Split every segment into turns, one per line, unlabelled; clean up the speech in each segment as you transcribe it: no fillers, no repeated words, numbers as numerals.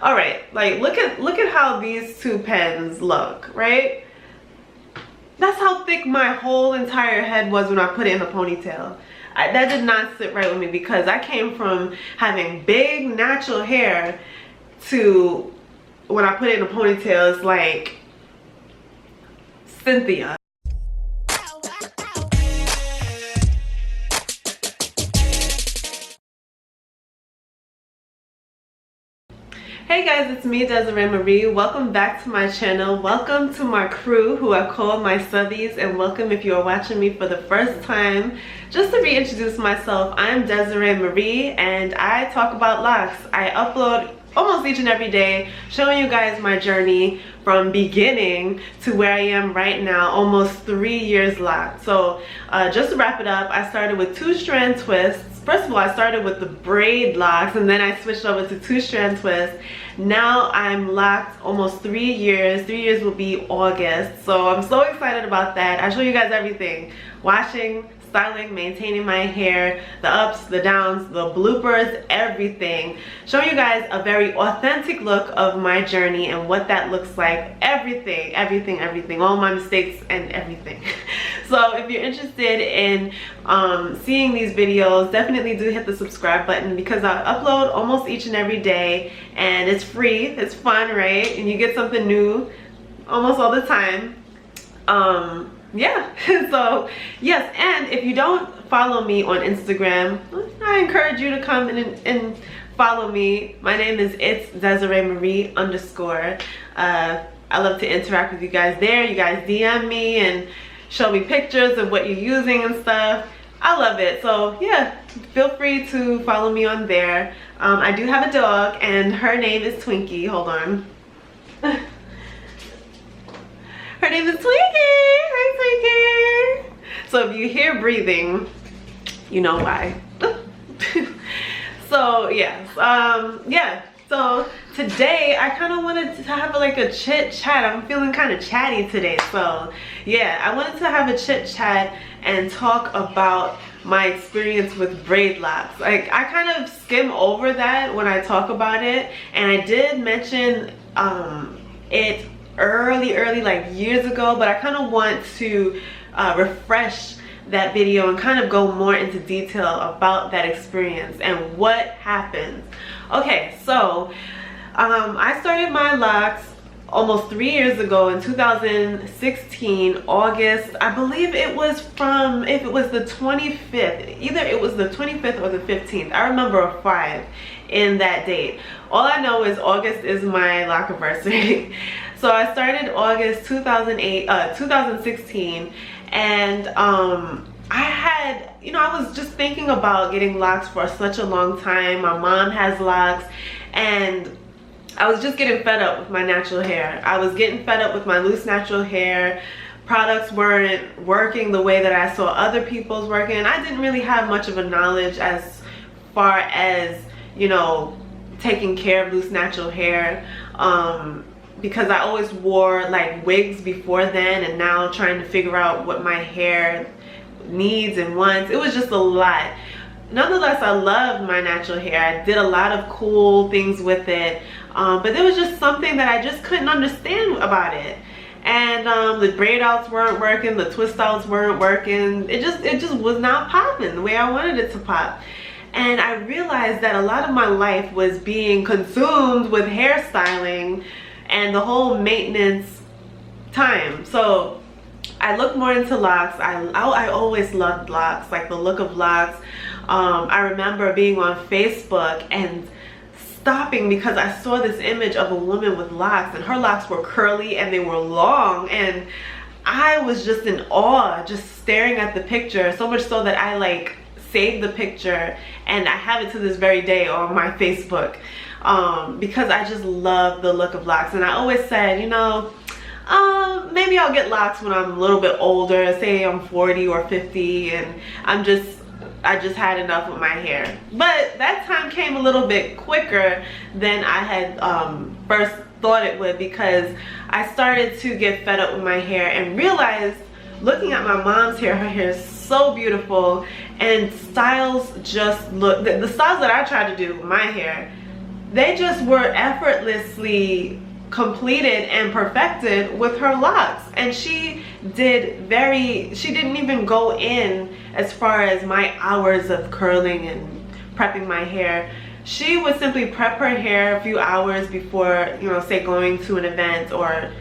All right, like look at how these two pens look, right? That's how thick my whole entire head was when I put it in a ponytail. That did not sit right with me because I came from having big natural hair to when I put it in a ponytail, it's like Cynthia. Hey guys, it's me, Desiree Marie. Welcome back to my channel. Welcome to my crew who I call my subbies, and welcome if you are watching me for the first time. Just to reintroduce myself, I'm Desiree Marie and I talk about locks. I upload almost each and every day showing you guys my journey from beginning to where I am right now, almost 3 years locked. So just to wrap it up, I started with 2-strand twists. First of all, I started with the braid locks and then I switched over to 2-strand twists. Now I'm locked almost 3 years. 3 years will be August. So I'm so excited about that. I show you guys everything. Washing, styling, maintaining my hair, the ups, the downs, the bloopers, everything. Showing you guys a very authentic look of my journey and what that looks like. Everything, all my mistakes and everything. So if you're interested in seeing these videos, definitely do hit the subscribe button because I upload almost each and every day and it's free, it's fun, right? And you get something new almost all the time. Yeah, so yes, and if you don't follow me on Instagram, I encourage you to come and follow me. My name is It's Desiree Marie _ I love to interact with you guys there. You guys DM me and show me pictures of what you're using and stuff. I love it. So yeah, feel free to follow me on there. I do have a dog and her name is Twinkie. Hold on. Her name is Twinkie. Hi, Twinkie. So if you hear breathing, you know why. So yes, yeah. So today I kind of wanted to have like a chit chat. I'm feeling kind of chatty today. So yeah, I wanted to have a chit chat and talk about my experience with braid locks. Like I kind of skim over that when I talk about it, and I did mention it early like years ago, but I kind of want to refresh that video and kind of go more into detail about that experience and what happened. Okay, so I started my locks almost 3 years ago in 2016 August. I believe it was from, if it was the 25th, either it was the 25th or the 15th. I remember a 5 in that date. All I know is August is my lock anniversary. So I started August 2016, and I had, you know, I was just thinking about getting locks for such a long time. My mom has locks and I was just getting fed up with my natural hair. I was getting fed up with my loose natural hair. Products weren't working the way that I saw other people's working. I didn't really have much of a knowledge as far as, you know, taking care of loose natural hair. Because I always wore like wigs before then, and now trying to figure out what my hair needs and wants. It was just a lot. Nonetheless, I loved my natural hair. I did a lot of cool things with it, but there was just something that I just couldn't understand about it. And the braid outs weren't working, the twist outs weren't working. It just was not popping the way I wanted it to pop. And I realized that a lot of my life was being consumed with hairstyling and the whole maintenance time. So I looked more into locks. I always loved locks, like the look of locks. I remember being on Facebook and stopping because I saw this image of a woman with locks, and her locks were curly and they were long, and I was just in awe, just staring at the picture, so much so that I like saved the picture and I have it to this very day on my Facebook. Because I just love the look of locks, and I always said, you know, maybe I'll get locks when I'm a little bit older, say I'm 40 or 50, and I just had enough with my hair. But that time came a little bit quicker than I had first thought it would, because I started to get fed up with my hair and realized, looking at my mom's hair, her hair is so beautiful, and styles just look, the styles that I tried to do with my hair they just were effortlessly completed and perfected with her locks. And she didn't even go in as far as my hours of curling and prepping my hair. She would simply prep her hair a few hours before, you know, say going to an event or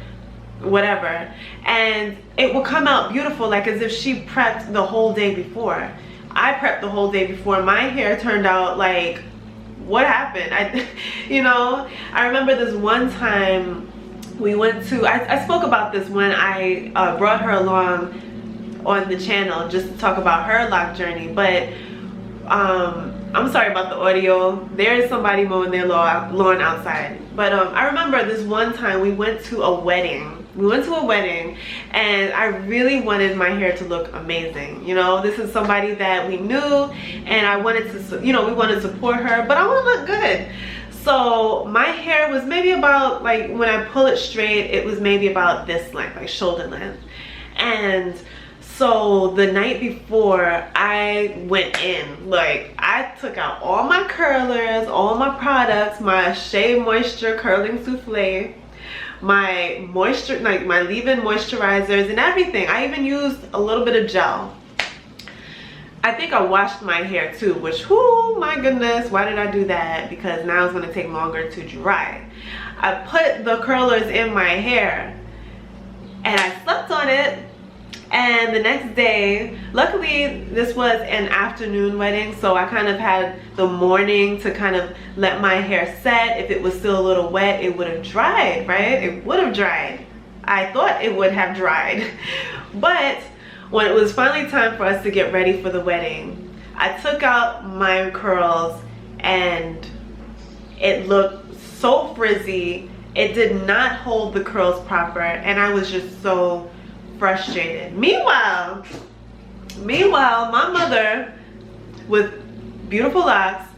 whatever, and it would come out beautiful, like as if she prepped the whole day before. I prepped the whole day before. My hair turned out like, what happened? You know, I remember this one time we went to, I spoke about this when I brought her along on the channel just to talk about her lock journey, but I'm sorry about the audio. There is somebody mowing their lawn outside. But I remember this one time we went to a wedding. We went to a wedding and I really wanted my hair to look amazing. You know, this is somebody that we knew and I wanted to, you know, we wanted to support her, but I want to look good. So my hair was maybe about, like, when I pull it straight, it was maybe about this length, like shoulder length. And so the night before, I went in, like, I took out all my curlers, all my products, my Shea Moisture Curling Souffle, my moisture, like my leave-in moisturizers and everything. I even used a little bit of gel. I think I washed my hair too, which, whoo, my goodness, why did I do that? Because now it's gonna take longer to dry. I put the curlers in my hair and I slept on it. And the next day, luckily this was an afternoon wedding, so I kind of had the morning to kind of let my hair set. If it was still a little wet, it would have dried, right? It would have dried. I thought it would have dried. But when it was finally time for us to get ready for the wedding, I took out my curls and it looked so frizzy. It did not hold the curls proper, and I was just so frustrated. Meanwhile, my mother with beautiful locks,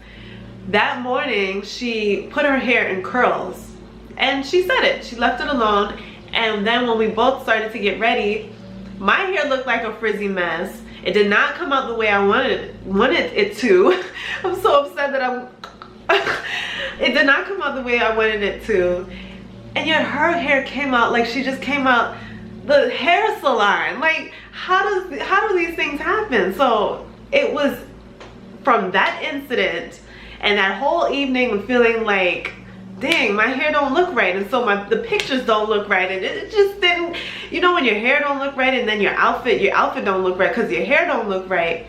that morning she put her hair in curls and she set it. She left it alone, and then when we both started to get ready, my hair looked like a frizzy mess. It did not come out the way I wanted it to. I'm so upset that it did not come out the way I wanted it to. And yet her hair came out like she just came out the hair salon. Like, how do these things happen? So it was from that incident and that whole evening of feeling like, dang, my hair don't look right, and so the pictures don't look right, and it just didn't, you know, when your hair don't look right and then your outfit don't look right because your hair don't look right.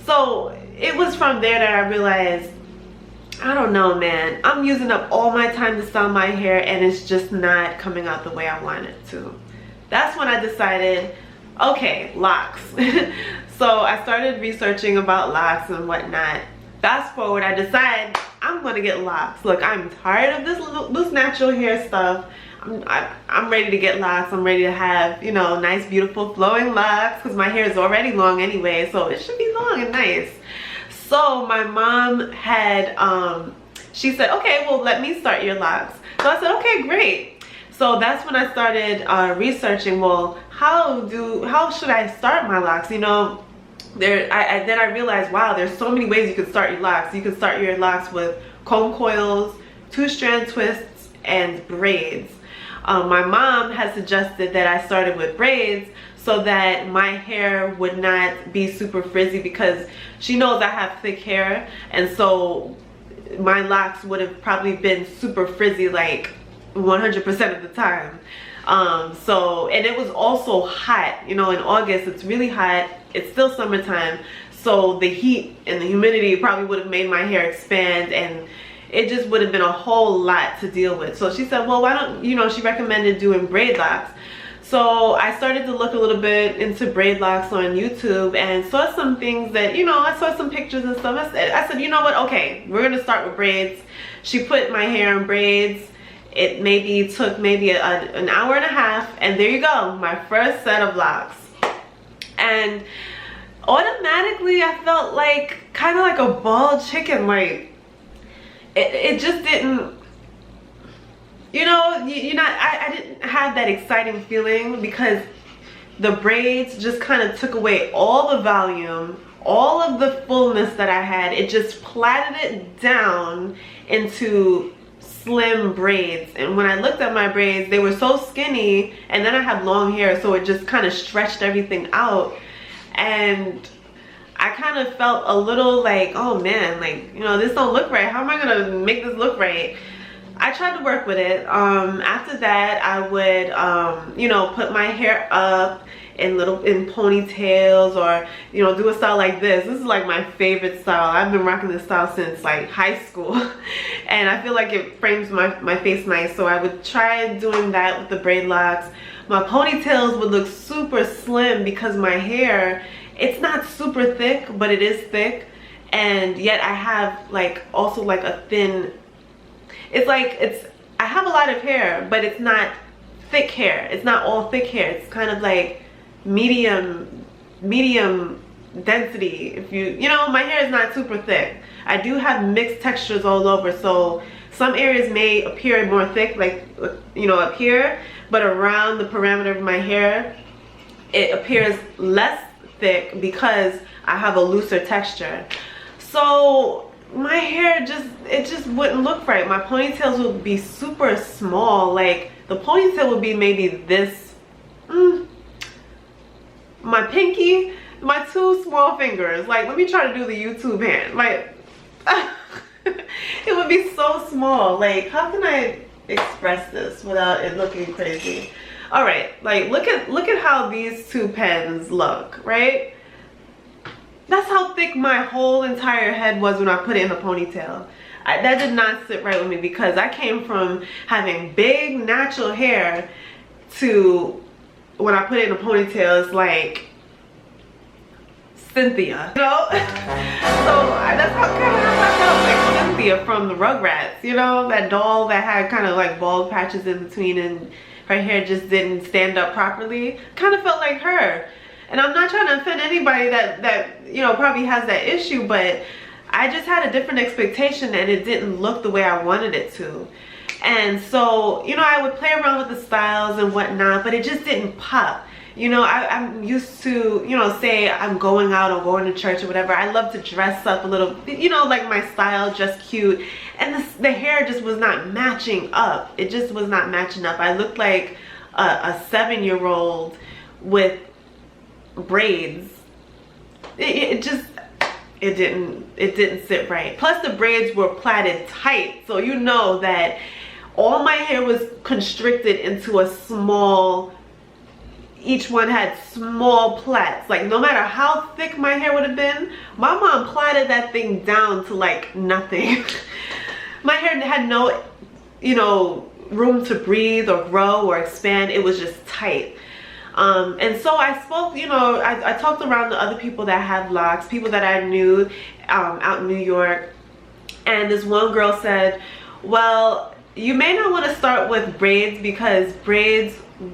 So it was from there that I realized, I don't know, man, I'm using up all my time to style my hair and it's just not coming out the way I want it to. That's when I decided, okay, locks. So I started researching about locks and whatnot. Fast forward, I decide I'm gonna get locks. Look, I'm tired of this loose natural hair stuff. I'm ready to get locks. I'm ready to have, you know, nice, beautiful flowing locks because my hair is already long anyway, so it should be long and nice. So my mom had, she said, okay, well, let me start your locks. So I said, okay, great. So that's when I started researching, well, how should I start my locks? You know, then I realized, wow, there's so many ways you can start your locks. You can start your locks with comb coils, 2-strand twists, and braids. My mom has suggested that I started with braids so that my hair would not be super frizzy, because she knows I have thick hair, and so my locks would have probably been super frizzy like 100% of the time. And it was also hot, you know, in August it's really hot, it's still summertime, so the heat and the humidity probably would have made my hair expand, and it just would have been a whole lot to deal with. So she said, well, why don't, you know, she recommended doing braid locks. So I started to look a little bit into braid locks on YouTube and saw some things that, you know, I saw some pictures and stuff. I said, you know what, okay, we're gonna start with braids. She put my hair in braids. It took maybe an hour and a half, and there you go, my first set of locks. And automatically I felt like kind of like a bald chicken. Like it just didn't, you know, I didn't have that exciting feeling, because the braids just kind of took away all the volume, all of the fullness that I had. It just platted it down into slim braids. And when I looked at my braids, they were so skinny, and then I have long hair, so it just kind of stretched everything out. And I kind of felt a little like, oh man, like, you know, this don't look right. How am I gonna make this look right? I tried to work with it. After that, I would, you know, put my hair up in ponytails, or, you know, do a style like this. This is like my favorite style. I've been rocking this style since like high school, and I feel like it frames my face nice. So I would try doing that with the braid locks. My ponytails would look super slim because my hair, it's not super thick, but it is thick, and yet I have like also like a thin, I have a lot of hair, but it's not thick hair. It's not all thick hair. It's kind of like medium density. If you know, my hair is not super thick. I do have mixed textures all over, so some areas may appear more thick, like, you know, up here, but around the parameter of my hair, it appears less thick because I have a looser texture. So my hair just wouldn't look right. My ponytails would be super small. Like, the ponytail would be maybe this, my pinky, my 2 small fingers. Like, let me try to do the YouTube hand. Like, it would be so small. Like, how can I express this without it looking crazy? All right, like, look at how these 2 pens look, right? That's how thick my whole entire head was when I put it in a ponytail. That did not sit right with me, because I came from having big natural hair to when I put it in a ponytail, it's like Cynthia, you know? So that's how I felt, like Cynthia from the Rugrats, you know? That doll that had kind of like bald patches in between, and her hair just didn't stand up properly. Kind of felt like her. And I'm not trying to offend anybody that you know, probably has that issue, but I just had a different expectation, and it didn't look the way I wanted it to. And so, you know, I would play around with the styles and whatnot, but it just didn't pop. You know, I'm used to, you know, say I'm going out or going to church or whatever. I love to dress up a little, you know, like my style, just cute. And the hair just was not matching up. It just was not matching up. I looked like a 7-year-old with braids. It didn't sit right. Plus the braids were plaited tight, so you know that all my hair was constricted into a small, each one had small plaits. Like, no matter how thick my hair would have been, my mom plaited that thing down to like nothing. My hair had no, you know, room to breathe or grow or expand. It was just tight. And so I spoke, you know, I talked around to other people that have locks, people that I knew out in New York. And this one girl said, well, you may not want to start with braids, because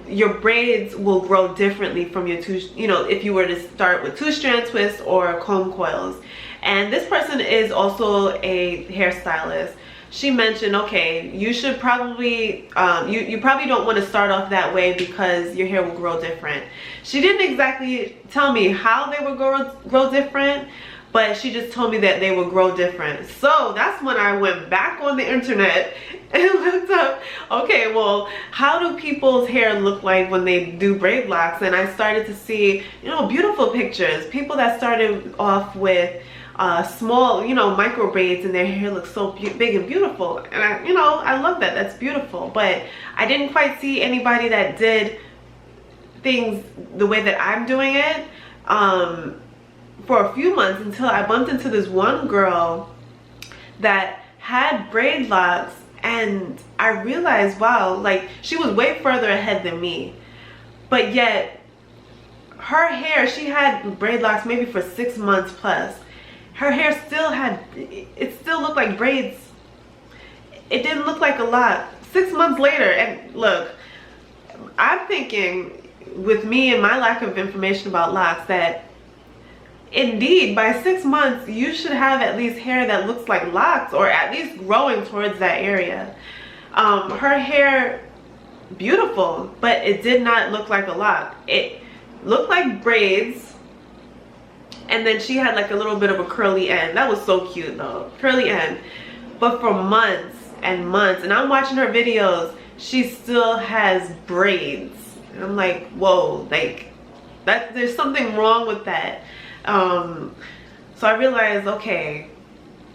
your braids will grow differently from your you know, if you were to start with 2-strand twists or comb coils. And this person is also a hairstylist. She mentioned, okay, you should probably, you probably don't want to start off that way because your hair will grow different. She didn't exactly tell me how they would grow different, but she just told me that they would grow different. So that's when I went back on the internet and looked up, okay, well, how do people's hair look like when they do braid locks? And I started to see, you know, beautiful pictures. People that started off with small, you know, micro braids, and their hair looks so big and beautiful. And I, you know, I love that. That's beautiful. But I didn't quite see anybody that did things the way that I'm doing it for a few months, until I bumped into this one girl that had braid locks, and I realized, wow, like, she was way further ahead than me. But yet her hair, she had braid locks maybe for 6 months plus. Her hair still had, it still looked like braids. It didn't look like a lot. 6 months later, and look, I'm thinking with me and my lack of information about locks that indeed by 6 months you should have at least hair that looks like locks, or at least growing towards that area. Her hair, beautiful, but it did not look like a lock. It looked like braids. And then she had like a little bit of a curly end. That was so cute though, curly end. But for months and months, and I'm watching her videos, she still has braids. And I'm like, whoa, like that, there's something wrong with that. So I realized, okay,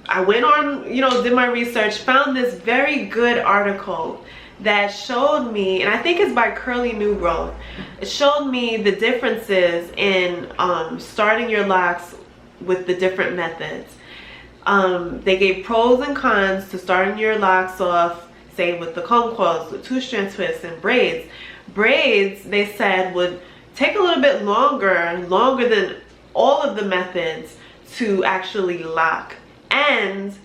I went on, you know, did my research, found this very good article that showed me, and I think it's by Curly New Growth. It showed me the differences in starting your locks with the different methods. They gave pros and cons to starting your locks off, say with the comb coils, with 2-strand twists and braids. Braids, they said, would take a little bit longer than all of the methods to actually lock. And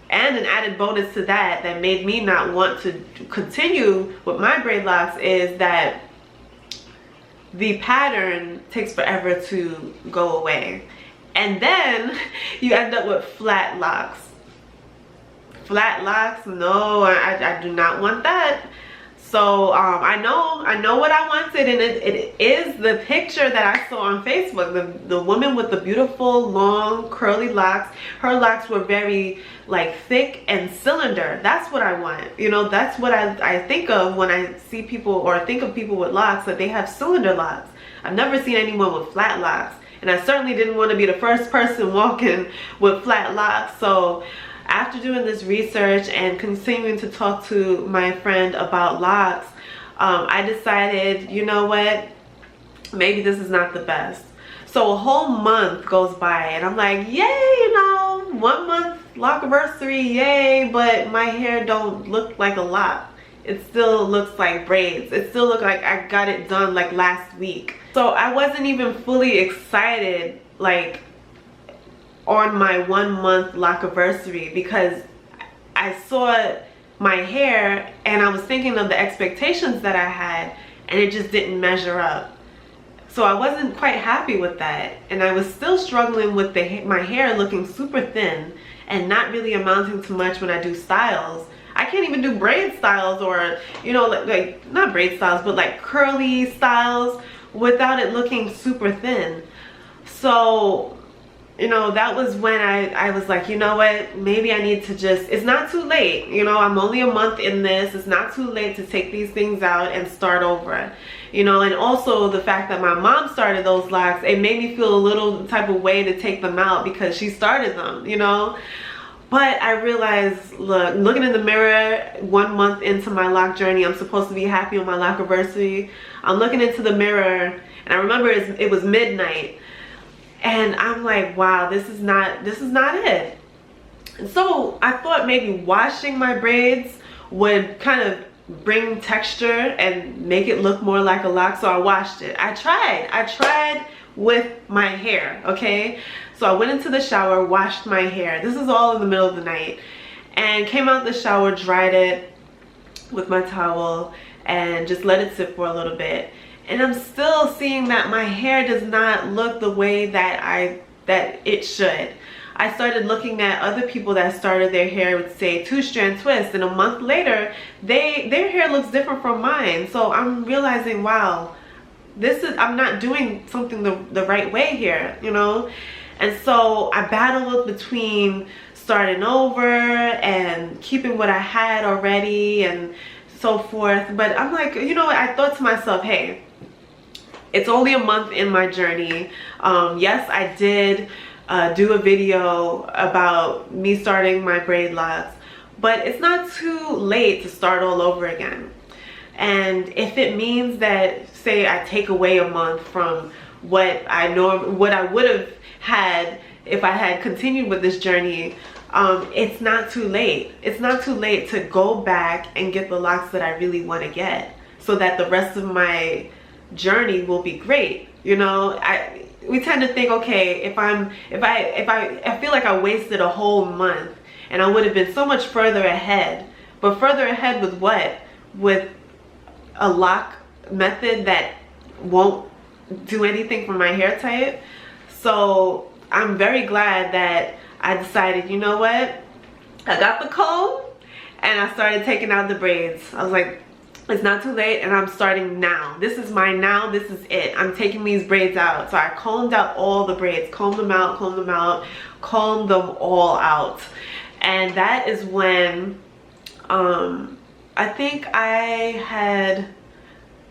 an added bonus to that made me not want to continue with my braid locks is that the pattern takes forever to go away. And then you end up with flat locks. Flat locks, no, I do not want that. So I know what I wanted, and it is the picture that I saw on Facebook. The woman with the beautiful long curly locks. Her locks were very like thick and cylinder. That's what I want. You know, that's what I think of when I see people or think of people with locks, that they have cylinder locks. I've never seen anyone with flat locks, and I certainly didn't want to be the first person walking with flat locks. So after doing this research and continuing to talk to my friend about locks, I decided, you know what, maybe this is not the best. So a whole month goes by and I'm like, yay, you know, 1 month lock anniversary, yay, but my hair don't look like a lock. It still looks like braids. It still looks like I got it done like last week. So I wasn't even fully excited like on my 1 month lock anniversary, because I saw my hair and I was thinking of the expectations that I had, and it just didn't measure up. So I wasn't quite happy with that, and I was still struggling with my hair looking super thin and not really amounting to much when I do styles. I can't even do braid styles, or, you know, like not braid styles, but like curly styles without it looking super thin. So, you know, that was when I was like, you know what, maybe I need to just, it's not too late. You know, I'm only a month in this. It's not too late to take these things out and start over. You know, and also the fact that my mom started those locks, it made me feel a little type of way to take them out because she started them, you know. But I realized, look, looking in the mirror 1 month into my lock journey, I'm supposed to be happy on my lock anniversary. I'm looking into the mirror and I remember it was midnight. And I'm like, wow, this is not it. And so I thought maybe washing my braids would kind of bring texture and make it look more like a lock. So I washed it. I tried with my hair, okay? So I went into the shower, washed my hair. This is all in the middle of the night. And came out the shower, dried it with my towel, and just let it sit for a little bit. And I'm still seeing that my hair does not look the way that it should. I started looking at other people that started their hair with, say, 2-strand twists, and a month later, their hair looks different from mine. So I'm realizing, wow, I'm not doing something the right way here, you know? And so I battled between starting over and keeping what I had already and so forth. But I'm like, you know what, I thought to myself, hey, it's only a month in my journey. Yes, I did do a video about me starting my braid locks, but it's not too late to start all over again. And if it means that, say, I take away a month from what I would have had if I had continued with this journey, it's not too late. It's not too late to go back and get the locks that I really want to get, so that the rest of my journey will be great. You know, we tend to think, okay, if I feel like I wasted a whole month and I would have been so much further ahead. But further ahead with what? With a lock method that won't do anything for my hair type. So I'm very glad that I decided, you know what, I got the comb and I started taking out the braids. I was like, it's not too late, and I'm starting now. This is my now, this is it. I'm taking these braids out. So I combed out all the braids, combed them out, combed them all out. And that is when I think I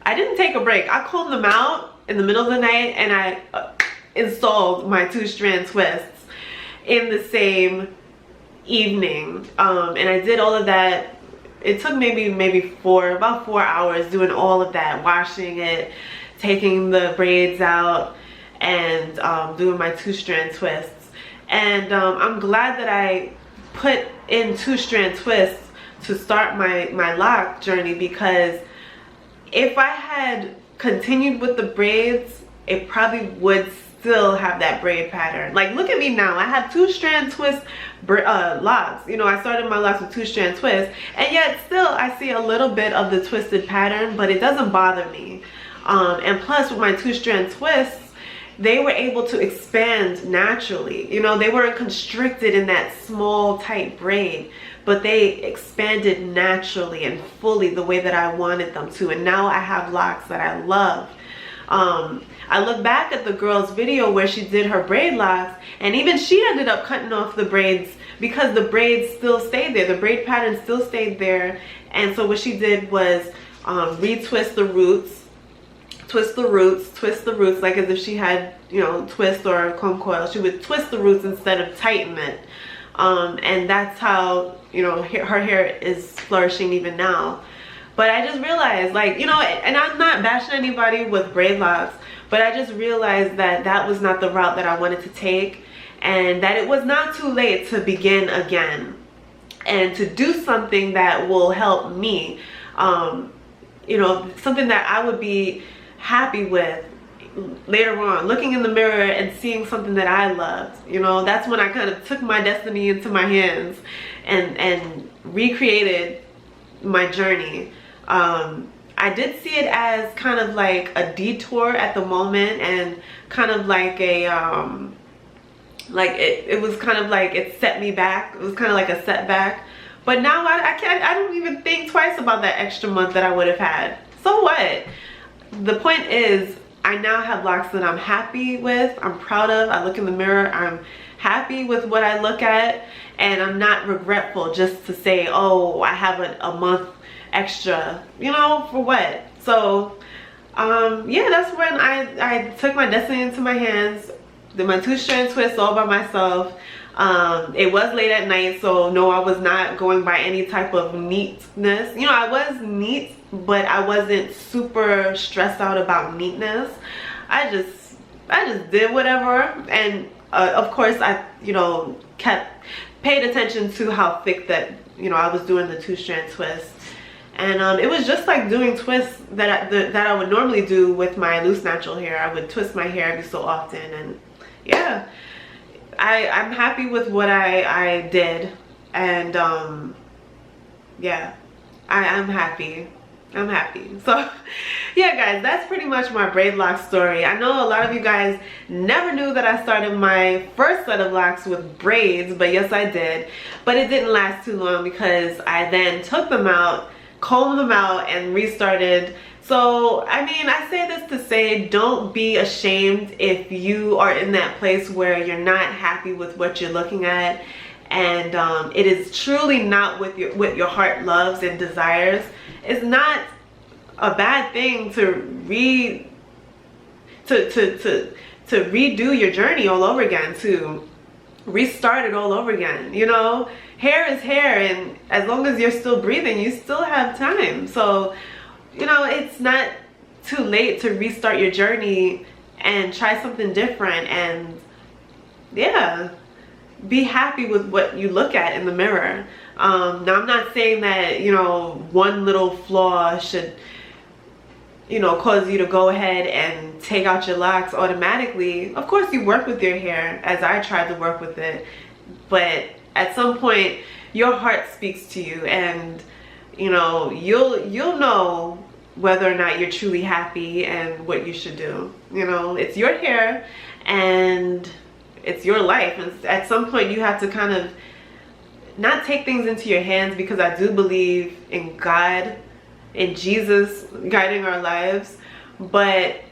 didn't take a break. I combed them out in the middle of the night, and I installed my 2-strand twists in the same evening. And I did all of that. It took maybe about 4 hours doing all of that, washing it, taking the braids out, and doing my 2-strand twists. And I'm glad that I put in 2-strand twists to start my lock journey, because if I had continued with the braids, it probably would still have that braid pattern. Like, look at me now. I have 2-strand twist locks. You know, I started my locks with 2-strand twists, and yet still I see a little bit of the twisted pattern, but it doesn't bother me. And plus, with my 2-strand twists, they were able to expand naturally. You know, they weren't constricted in that small tight braid, but they expanded naturally and fully the way that I wanted them to. And now I have locks that I love. I look back at the girl's video where she did her braid locks, and even she ended up cutting off the braids because the braids still stayed there. The braid pattern still stayed there. And so what she did was retwist the roots, twist the roots like as if she had, you know, twist or comb coil. She would twist the roots instead of tighten it. And that's how, you know, her hair is flourishing even now. But I just realized, like, you know, and I'm not bashing anybody with braid locks, but I just realized that that was not the route that I wanted to take, and that it was not too late to begin again and to do something that will help me, you know, something that I would be happy with later on, looking in the mirror and seeing something that I loved. You know, that's when I kind of took my destiny into my hands and recreated my journey. I did see it as kind of like a detour at the moment, and kind of like a like it was kind of like it set me back. It was kind of like a setback. But now I don't even think twice about that extra month that I would have had. So what? The point is, I now have locks that I'm happy with, I'm proud of. I look in the mirror, I'm happy with what I look at, and I'm not regretful just to say, oh, I have a month extra, you know, for what? So yeah, that's when I took my destiny into my hands, did my 2-strand twists all by myself. It was late at night, so no, I was not going by any type of neatness. You know, I was neat, but I wasn't super stressed out about neatness. I just did whatever. And of course, I, you know, paid attention to how thick that, you know, I was doing the 2-strand twists. And it was just like doing twists that I would normally do with my loose natural hair. I would twist my hair every so often, and yeah, I'm happy with what I did. And yeah, I'm happy. So yeah, guys, that's pretty much my braid lock story. I know a lot of you guys never knew that I started my first set of locks with braids, but yes, I did. But it didn't last too long, because I then took them out, combed them out, and restarted. So I mean, I say this to say, don't be ashamed if you are in that place where you're not happy with what you're looking at, and it is truly not what your heart loves and desires. It's not a bad thing to redo your journey all over again, to restart it all over again. You know, hair is hair, and as long as you're still breathing, you still have time. So, you know, it's not too late to restart your journey and try something different. And yeah, be happy with what you look at in the mirror. Now, I'm not saying that, you know, one little flaw should, you know, cause you to go ahead and take out your locks automatically. Of course, you work with your hair, as I tried to work with it, but at some point your heart speaks to you, and you know, you'll know whether or not you're truly happy and what you should do. You know, it's your hair and it's your life, and at some point you have to kind of not take things into your hands, because I do believe in God, in Jesus guiding our lives, but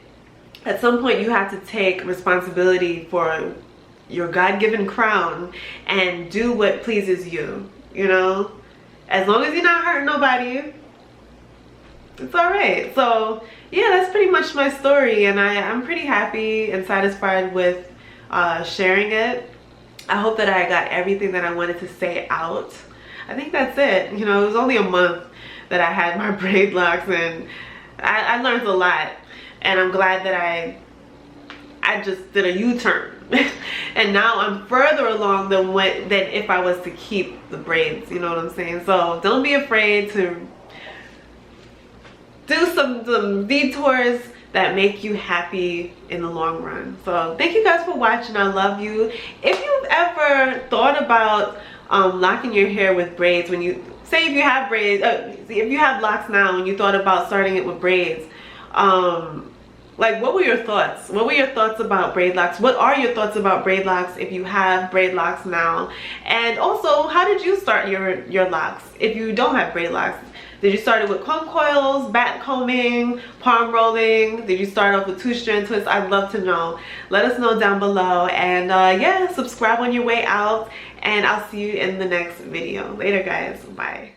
at some point you have to take responsibility for your God-given crown and do what pleases you, you know? As long as you're not hurting nobody, it's all right. So yeah, that's pretty much my story, and I'm pretty happy and satisfied with sharing it. I hope that I got everything that I wanted to say out. I think that's it. You know, it was only a month that I had my braid locks, and I learned a lot, and I'm glad that I just did a U-turn. And now I'm further along than if I was to keep the braids, you know what I'm saying? So don't be afraid to do some detours that make you happy in the long run. So thank you guys for watching. I love you. If you've ever thought about locking your hair with braids, when you say, if you have braids, if you have locks now and you thought about starting it with braids, like, what were your thoughts? What were your thoughts about braid locks? What are your thoughts about braid locks if you have braid locks now? And also, how did you start your locks if you don't have braid locks? Did you start it with comb coils, back combing, palm rolling? Did you start off with 2-strand twists? I'd love to know. Let us know down below. And yeah, subscribe on your way out. And I'll see you in the next video. Later, guys. Bye.